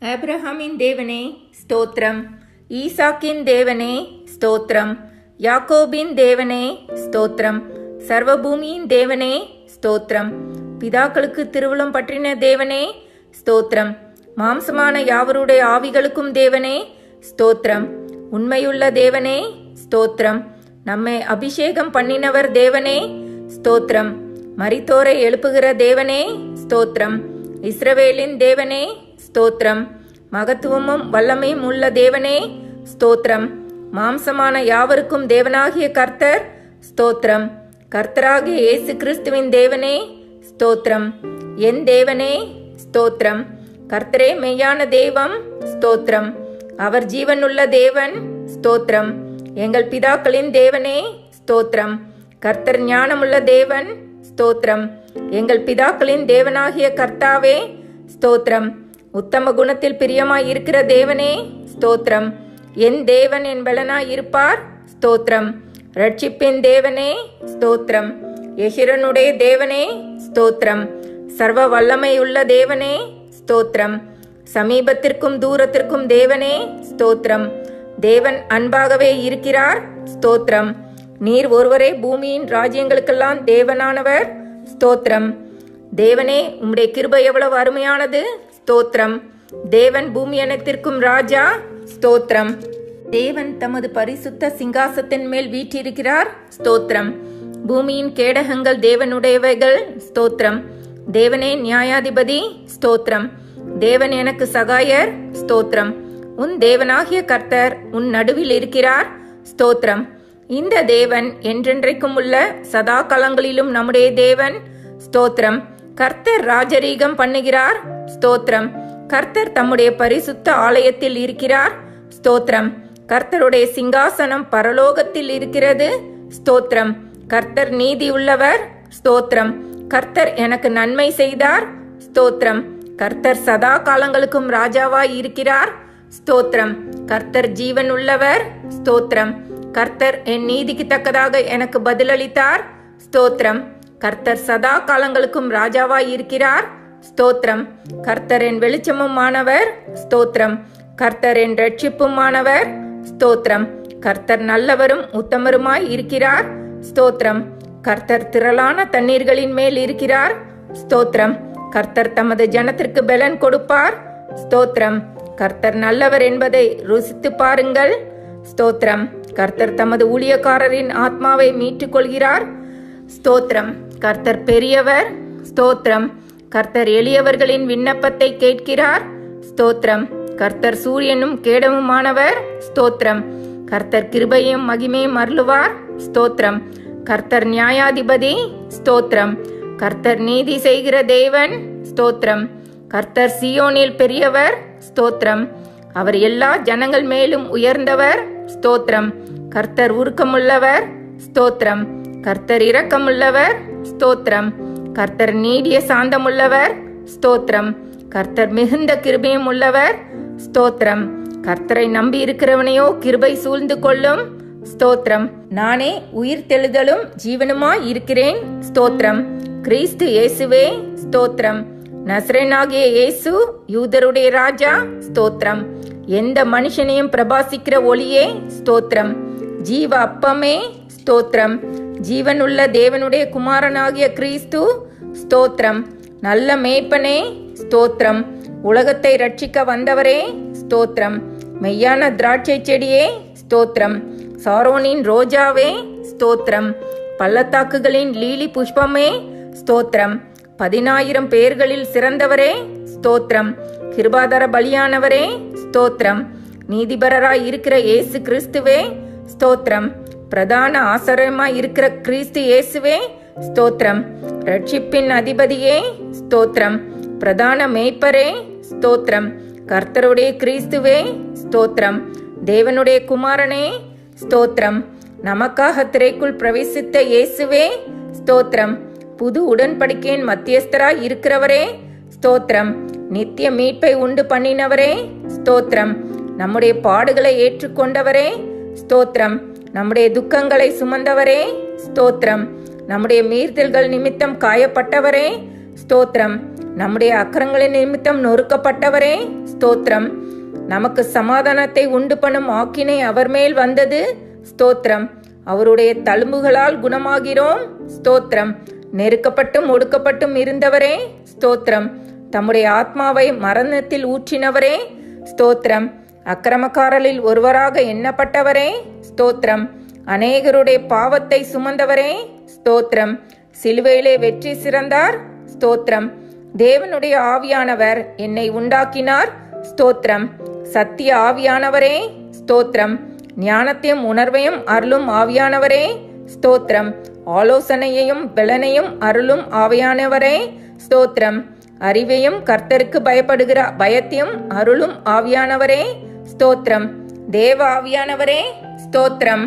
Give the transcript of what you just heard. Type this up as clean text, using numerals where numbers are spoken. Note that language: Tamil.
ஆபிரகாமின் தேவனே ஸ்தோத்திரம், ஈசாக்கின் தேவனே ஸ்தோத்திரம், யாக்கோபின் தேவனே ஸ்தோத்திரம், சர்வபூமியின் தேவனே ஸ்தோத்திரம், பிதாக்களுக்கு திருவுளம் பற்றின தேவனே ஸ்தோத்திரம், மாம்சமான யாவருடைய ஆவிகளுக்கும் தேவனே ஸ்தோத்திரம், உண்மையுள்ள தேவனே ஸ்தோத்திரம், நம்மை அபிஷேகம் பண்ணினவர் தேவனே ஸ்தோத்திரம், மரித்தோரை எழுப்புகிற தேவனே ஸ்தோத்திரம், இஸ்ரவேலின் தேவனே ஸ்தோத்திரம், மகத்துவமும் வல்லமையும் உள்ள தேவனே ஸ்தோத்திரம், மாம்சமான யாவருக்கும் தேவனாகிய கர்த்தர் ஸ்தோத்திரம், கர்த்தராகிய இயேசு கிறிஸ்துவின் தேவனே ஸ்தோத்திரம், என் தேவனே ஸ்தோத்திரம், கர்த்தரே மெய்யான தெய்வம் ஸ்தோத்திரம், அவர் ஜீவனுள்ள தேவன் ஸ்தோத்திரம், எங்கள் பிதாக்களின் தேவனே ஸ்தோத்திரம், கர்த்தர் ஞானமுள்ள தேவன் ஸ்தோத்திரம், எங்கள் பிதாக்களின் தேவனாகிய கர்த்தாவே ஸ்தோத்திரம், உத்தம குணத்தில் பிரியமாய் இருக்கிற தேவனே ஸ்தோத்திரம், என் தேவன் என் பலனாய் இருப்பார் ஸ்தோத்திரம், ரட்சிப்பின் தேவனே ஸ்தோத்திரம், எகிரனுடைய தேவனே ஸ்தோத்திரம், சர்வ வல்லமையுள்ள தேவனே ஸ்தோத்திரம், சமீபத்திற்கும் தூரத்திற்கும் தேவனே ஸ்தோத்திரம், தேவன் அன்பாகவே இருக்கிறார் ஸ்தோத்திரம், நீர் ஒருவரே பூமியின் ராஜ்யங்களுக்கெல்லாம் தேவனானவர் ஸ்தோத்திரம், தேவனே உம்முடைய கிருபை எவ்வளவு அருமையானது ஸ்தோத்திரம், தேவன் பூமி அனைத்திற்கும் ராஜா ஸ்தோத்திரம், தேவன் தமது பரிசுத்த சிங்காசத்தின் மேல் வீற்றிருக்கிறார் ஸ்தோத்திரம், பூமியின் கேடகங்கள் தேவனுடையவைகள் ஸ்தோத்திரம், தேவனே நியாயாதிபதி ஸ்தோத்திரம், தேவன் எனக்கு சகாயர் ஸ்தோத்திரம், உன் தேவனாகிய கர்த்தர் உன் நடுவில் இருக்கிறார் ஸ்தோத்திரம், இந்த தேவன் என்றென்றைக்கும் உள்ள சதா காலங்களிலும் நம்முடைய தேவன் ஸ்தோத்திரம், கர்த்தர் ராஜரீகம் பண்ணுகிறார் ஸ்தோத்திரம், கர்த்தர் தம்முடைய பரிசுத்த ஆலயத்தில் இருக்கிறார் ஸ்தோத்திரம், கர்த்தருடைய சிங்காசனம் பரலோகத்தில் இருக்கிறது ஸ்தோத்திரம், கர்த்தர் நீதி உள்ளவர் ஸ்தோத்திரம், கர்த்தர் எனக்கு நன்மை செய்தார் ஸ்தோத்திரம், கர்த்தர் சதா காலங்களுக்கும் ராஜாவாய் இருக்கிறார் ஸ்தோத்திரம், கர்த்தர் ஜீவன் உள்ளவர் ஸ்தோத்திரம், கர்த்தர் என் நீதிக்கு தக்கதாக எனக்கு பதிலளித்தார் ஸ்தோத்திரம், கர்த்தர் சதா காலங்களுக்கும் ராஜாவாய் இருக்கிறார் ஸ்தோத்திரம், கர்த்தர் என் வெளிச்சமுமானவர் ஸ்தோத்திரம், கர்த்தர் என் ரட்சிப்புமானவர் ஸ்தோத்திரம், கர்த்தர் நல்லவரும் உத்தமருமாய் இருக்கிறார் ஸ்தோத்திரம், கர்த்தர் திரளான தண்ணீர்களின் மேல் இருக்கிறார் ஸ்தோத்திரம், கர்த்தர் தமது ஜனத்திற்கு பலன் கொடுப்பார் ஸ்தோத்திரம், கர்த்தர் நல்லவர் என்பதை ருசித்து பாருங்கள் ஸ்தோத்திரம், கர்த்தர் தமது ஊழியக்காரரின் ஆத்மாவை மீட்டுக் கொள்கிறார் ஸ்தோத்திரம், கர்த்தர் பெரியவர் ஸ்தோத்திரம், கர்த்தர் எளியவர்களின் விண்ணப்பத்தை கேட்கிறார் ஸ்தோத்திரம், கர்த்தர் சூரியனும் கேடமுமானவர் ஸ்தோத்திரம், கர்த்தர் கிருபையும் மகிமையும் அருளுவார் ஸ்தோத்திரம், கர்த்தர் நியாயாதிபதி ஸ்தோத்திரம், கர்த்தர் நீதி செய்கிற தேவன் ஸ்தோத்திரம், கர்த்தர் சீயோனில் பெரியவர் ஸ்தோத்திரம், அவர் எல்லா ஜனங்கள் மேலும் உயர்ந்தவர் ஸ்தோத்திரம், கர்த்தர் உருக்கமுள்ளவர் ஸ்தோத்திரம், கர்த்தர் இரக்கமுள்ளவர் ஸ்தோத்திரம், கர்த்தர் நீடிய சாந்தமுள்ளவர் ஸ்தோத்திரம், கர்த்தர் மிகுந்த கிருபையும் உள்ளவர் ஸ்தோத்திரம், கர்த்தரை நம்பி இருக்கிறவனையோ கிருபை சூழ்ந்து கொள்ளும் ஸ்தோத்திரம், நானே உயிர் தெழுதலும் ஜீவனுமாய் இருக்கிறேன் ஸ்தோத்திரம், கிறிஸ்து இயேசுவே ஸ்தோத்திரம், நசரேனாகிய இயேசு யூதருடைய ராஜா ஸ்தோத்திரம், எந்த மனுஷனையும் பிரபாசிக்கிற ஒளியே ஸ்தோத்திரம், ஜீவ அப்பமே ஸ்தோத்திரம், ஜீவனுள்ள தேவனுடைய குமாரனாகிய கிறிஸ்து ஸ்தோத்திரம், நல்ல மேய்ப்பனே ஸ்தோத்திரம், உலகத்தை ரட்சிக்க வந்தவரே ஸ்தோத்திரம், மெய்யான திராட்சை செடியே ஸ்தோத்திரம், சாரோனின் ரோஜாவே ஸ்தோத்திரம், பள்ளத்தாக்குகளின் லீலி புஷ்பமே ஸ்தோத்திரம், 10,000 பேர்களில் சிறந்தவரே ஸ்தோத்திரம், கிருபாதர பலியானவரே ஸ்தோத்திரம், நீதிபரராய் இருக்கிற இயேசு கிறிஸ்துவே ஸ்தோத்திரம், பிரதான ஆசாரியமாய் இருக்கிற கிறிஸ்து இயேசுவே ஸ்தோத்திரம், ரட்சிப்பின் அதிபதியே ஸ்தோத்திரம், பிரதான மேய்ப்பரே ஸ்தோத்திரம், கர்த்தருடைய கிறிஸ்துவே ஸ்தோத்திரம், தேவனுடைய குமாரனே ஸ்தோத்திரம், நமக்காக திரைக்குள் பிரவேசித்த இயேசுவே ஸ்தோத்திரம், புது உடன்படிக்கையின் மத்தியஸ்தராய் இருக்கிறவரே ஸ்தோத்திரம், நித்திய மீட்பை உண்டு பண்ணினவரே ஸ்தோத்திரம், நம்முடைய பாடுகளை ஏற்றுக்கொண்டவரே ஸ்தோத்திரம், நம்முடைய துக்கங்களை சுமந்தவரே ஸ்தோத்திரம், நம்முடைய மீறுதல்கள் நிமித்தம் காயப்பட்டவரே ஸ்தோத்திரம், நம்முடைய அக்கிரங்களின் நிமித்தம் நொறுக்கப்பட்டவரே ஸ்தோத்திரம். நமக்கு சமாதானத்தை உண்டு பண்ணும் ஆக்கினை அவர் மேல் வந்தது ஸ்தோத்திரம். அவருடைய தழும்புகளால் குணமாகிறோம் ஸ்தோத்திரம். நெருக்கப்பட்டும் ஒடுக்கப்பட்டும் இருந்தவரே ஸ்தோத்திரம். தம்முடைய ஆத்மாவை மரணத்தில் ஊற்றினவரே ஸ்தோத்திரம். அக்கிரமக்காரரில் ஒருவராக எண்ணப்பட்டவரே ஸ்தோத்திரம். அநேகருடைய பாவத்தை சுமந்தவரே ஸ்தோத்திரம். சிலுவையிலே வெற்றி சிறந்தார் ஸ்தோத்திரம். தேவனுடைய ஆவியானவர் என்னை உண்டாக்கினார் ஸ்தோத்திரம். சத்திய ஆவியானவரே ஸ்தோத்திரம். ஞானத்தையும் உணர்வையும் அருளும் ஆவியானவரே ஸ்தோத்திரம். ஆலோசனையையும் பலனையும் அருளும் ஆவியானவரே ஸ்தோத்திரம். அறிவையும் கர்த்தருக்கு பயப்படுகிற பயத்தையும் அருளும் ஆவியானவரே ஸ்தோத்திரம். தேவ ஆவியானவரே ஸ்தோத்திரம்.